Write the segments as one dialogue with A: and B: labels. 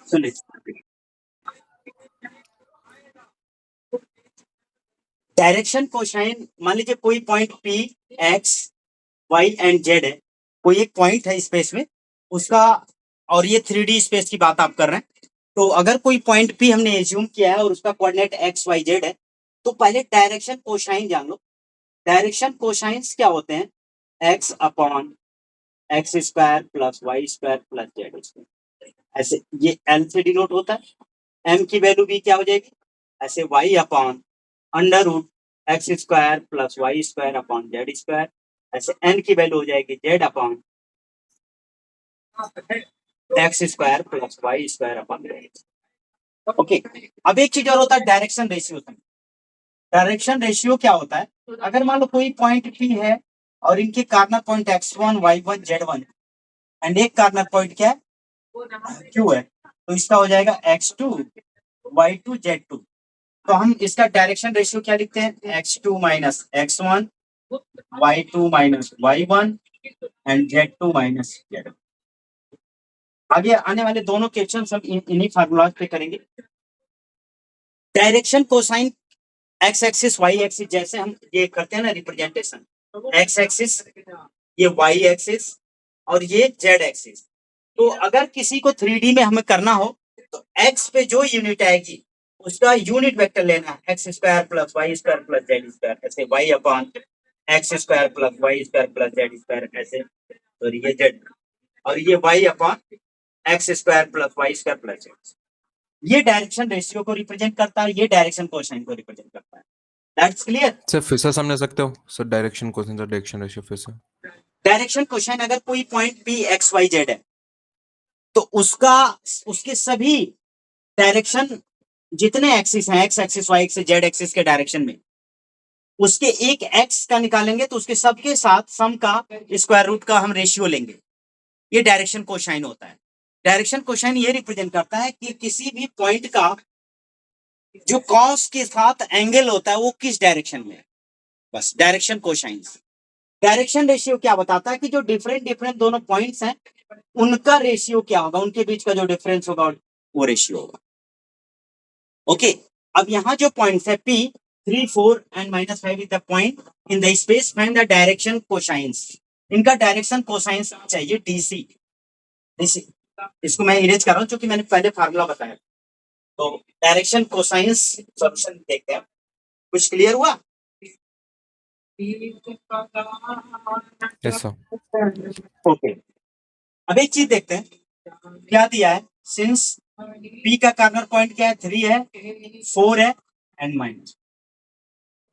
A: सुनिए, direction cosine, मान लीजिए कोई point P X Y and Z है, कोई एक पॉइंट है स्पेस में उसका, और ये 3D स्पेस की बात आप कर रहे हैं। तो अगर कोई पॉइंट पी हमने एज्यूम किया है और उसका कोऑर्डिनेट एक्स वाई जेड है, तो पहले डायरेक्शन कोसाइन जान लो। डायरेक्शन कोसाइंस क्या होते हैं? X upon x square plus Y square plus Z square, ऐसे ये एल से डिनोट होता है। एम की वैल्यू भी क्या हो जाएगी? ऐसे Y upon under root X square plus Y square upon Z square, ऐसे एन की वैल्यू हो जाएगी Z upon x square plus Y square upon Z. Okay, अब एक चीज और होता है, डायरेक्शन रेशियो। डायरेक्शन रेशियो क्या होता है? अगर मान लो कोई पॉइंट पी है और इनके corner point x1 y1 z1 and एक कार्नर पॉइंट क्या है? q है, तो इसका हो जाएगा x2 y2 z2। तो हम इसका डायरेक्शन रेशियो क्या लिखते हैं? x2 minus x1 y2 minus y1 and z2 minus z1। आगे आने वाले दोनों क्वेश्चन हम इन्हीं फार्मूलाज पे करेंगे। Direction cosine X axis Y axis, जैसे हम ये करते हैं ना रिप्रेजेंटेशन, एक्स एक्सिस, ये वाई एक्सिस और ये जेड एक्सिस। तो अगर किसी को 3D में हमें करना हो तो एक्स पे जो यूनिट आएगी उसका यूनिट वेक्टर लेना है, x square plus Y square plus Z square, ऐसे Y upon x square plus Y square plus Z square, ऐसे, और ये जेड, और ये y upon x square plus Y square plus z. ये डायरेक्शन रेशियो को रिप्रेजेंट करता है, ये डायरेक्शन कोसाइन को रिप्रेजेंट करता है। That's clear?
B: सर फिर से समझ सकते हो sir direction cosine sir direction ratio फिर से?
A: डायरेक्शन कोसाइन, अगर कोई point P X Y Z है तो उसका, उसके सभी डायरेक्शन, जितने एक्सिस हैं, X axis Y axis Z axis के डायरेक्शन में, उसके एक एक्स का निकालेंगे तो उसके सबके साथ सम का स्क्वायर रूट का हम रेशियो लेंगे। ये डायरेक्शन कोसाइन होता है। डायरेक्शन कोसाइन ये रिप्रेजेंट करता है कि किसी भी पॉइंट का जो कॉस के साथ एंगल होता है वो किस डायरेक्शन में है, बस डायरेक्शन कोसाइन। डायरेक्शन रेशियो क्या बताता है कि जो डिफरेंट डिफरेंट दोनों पॉइंट्स हैं उनका रेशियो क्या होगा, उनके बीच का जो डिफरेंस होगा वो रेशियो होगा। ओके, अब यहाँ जो पॉइंट्स है P 3 4 and -5 is the point in the space, find the direction cosines. इनका डायरेक्शन कोसाइंस चाहिए DC। DC इसको मैं इरेज कर रहा हूँ क्योंकि मैंने पहले फार्मूला बताया। तो डायरेक्शन कोसाइंस सॉल्यूशन देखते हैं, कुछ क्लियर हुआ?
B: Yes sir.
A: ओके, अब एक चीज देखते हैं क्या दिया है। सिंस P का कार्नर पॉइंट क्या है? 3 है, 4 है एंड माइनस।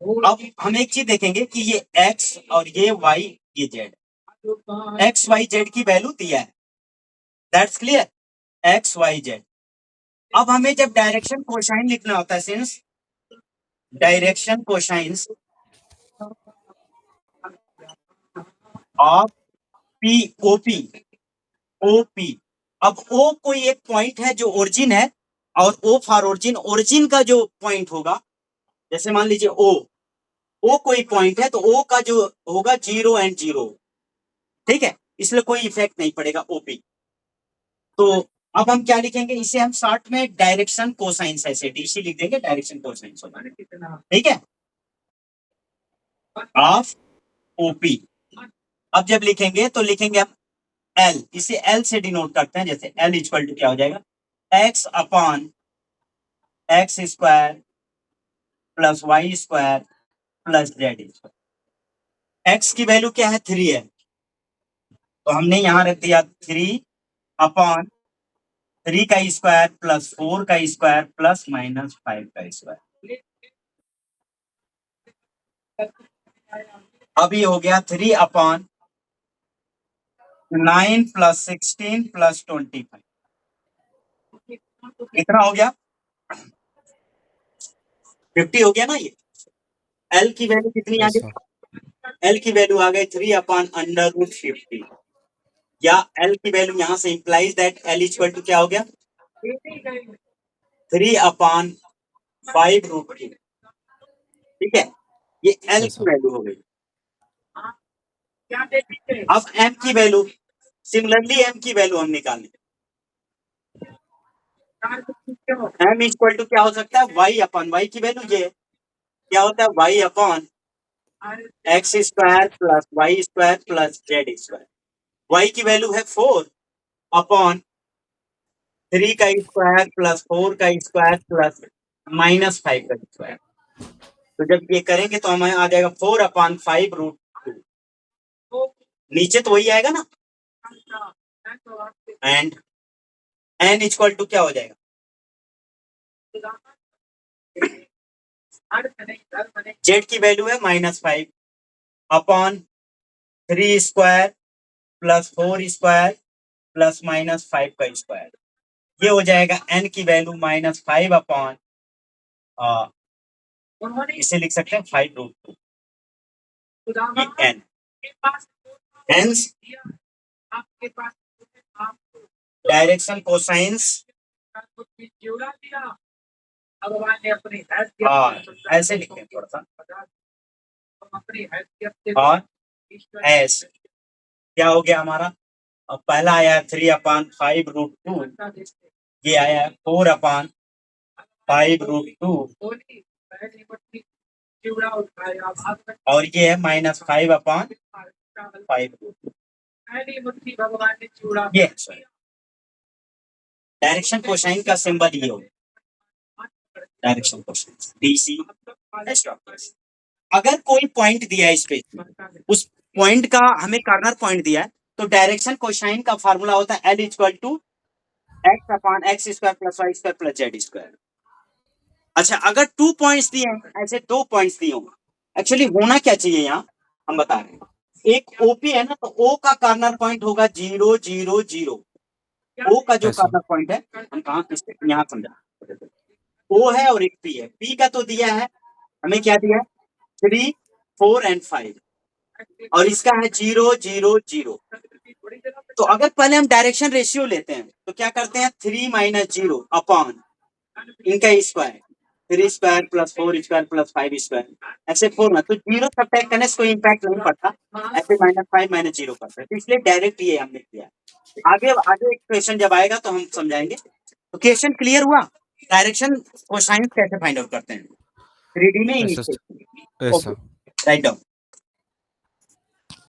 A: अब हम एक चीज देखेंगे कि ये x और ये y, ये z, x y z की वैल्यू दिया है। That's clear, x y z। अब हमें जब डायरेक्शन कोसाइन लिखना होता है, since direction cosines of P OP, OP, अब O कोई एक पॉइंट है जो ओरिजिन है, और O फॉर ओरिजिन, ओरिजिन का जो पॉइंट होगा, जैसे मान लीजिए O कोई पॉइंट है तो O का जो होगा 0 एंड 0, ठीक है, इसलिए कोई इफेक्ट नहीं पड़ेगा OP। तो अब हम क्या लिखेंगे, इसे हम शॉर्ट में डायरेक्शन कोसाइंस ऐसे DC लिख देंगे, डायरेक्शन कोसाइंस होगा, ठीक है, ऑफ OP। अब जब लिखेंगे तो लिखेंगे हम L, इसे L से डिनोट करते हैं, जैसे L इक्वल टू क्या हो जाएगा, x upon x square plus Y square plus Z square. X की वैल्यू क्या है? 3 है, तो हमने यहां रख दिया 3 अपॉन 3 का स्क्वायर प्लस 4 का स्क्वायर प्लस -5 का स्क्वायर। अब ये हो गया 3 अपॉन 9 प्लस 16 प्लस 25, कितना हो गया? 50 हो गया ना। ये L की वैल्यू कितनी आ
B: यस सर।
A: गई? L की वैल्यू आ गई 3 अपॉन अंडर रूट 50, या L की वैल्यू यहां से implies that L equal to क्या हो गया? 3 अपॉन 5 रूट 2, ठीक है, ये L
B: यस
A: की
B: सर।
A: वैल्यू हो गई। अब M की वैल्यू, सिमिलरली M की वैल्यू हम निकालें, m इक्वल टू क्या हो सकता है, y अपॉन, y की वैल्यू ये क्या होता है, y upon x square plus Y square plus Z square. y की वैल्यू है 4 अपॉन 3 का स्क्वायर प्लस 4 का स्क्वायर प्लस -5 का स्क्वायर। तो जब ये करेंगे तो हमें आ जाएगा 4 अपॉन 5√2। नीचे तो वही आएगा ना, एंड n इक्वल टू क्या हो जाएगा, जेड की वैल्यू है -5 upon 3 square plus 4 square plus -5 का स्क्वायर। ये हो जाएगा n की वैल्यू -5 अपॉन, इसे लिख सकते हैं 5√2 n। हेंस डायरेक्शन कोसाइंस, ऐसे लिखते हैं थोड़ा सा, और एस क्या हो गया हमारा, अब पहला आया 3 अपॉन 5√2, ये आया 4 अपॉन 5√2, और ये है -5 अपॉन 5√2। ये डायरेक्शन कोसाइन का सिंबल ये हो, direction cosine DC S dot. अगर कोई पॉइंट दिया है स्पेस में, उस पॉइंट का हमें कार्नर पॉइंट दिया है, तो डायरेक्शन कोसाइन का फार्मूला होता है L equal to X upon x square plus Y square plus Z square. अच्छा, अगर 2 पॉइंट्स दिए हैं, ऐसे 2 पॉइंट्स दिए होंगे, एक्चुअली होना क्या चाहिए यहाँ हम बता रहे हैं, एक ओपी है ना, तो ओ का कार्नर पॉइंट होगा 0 0 0। ओ का जो
B: ऐसा
A: कार्नर पॉइंट है, हम कहाँ यहाँ समझा, ओ है और एक पी है। पी का तो दिया है हमें, क्या दिया है, 3 4 एंड 5, और इसका है 0 0 0। तो अगर पहले हम डायरेक्शन रेशियो लेते हैं तो क्या करते हैं, 3 - 0 अपॉन इनका square, 3 square plus 4 square plus 5 square, ऐसे 4 में तो 0 सब्ट्रैक्ट करने से कोई इम्पैक्ट नहीं पड़ता, ऐसे -5 - 0 करते हैं, तो इसलिए डायरेक्ट ये हमने किया। आगे आगे एक क्वेश्चन जब आएगा तो हम समझाएंगे। तो क्वेश्चन क्लियर हुआ, डायरेक्शन कोसाइन कैसे फाइंड आउट करते हैं 3D में,
B: ऐसा
A: इनिशियल।
B: ऐसा
A: ओके, राइट डाउन।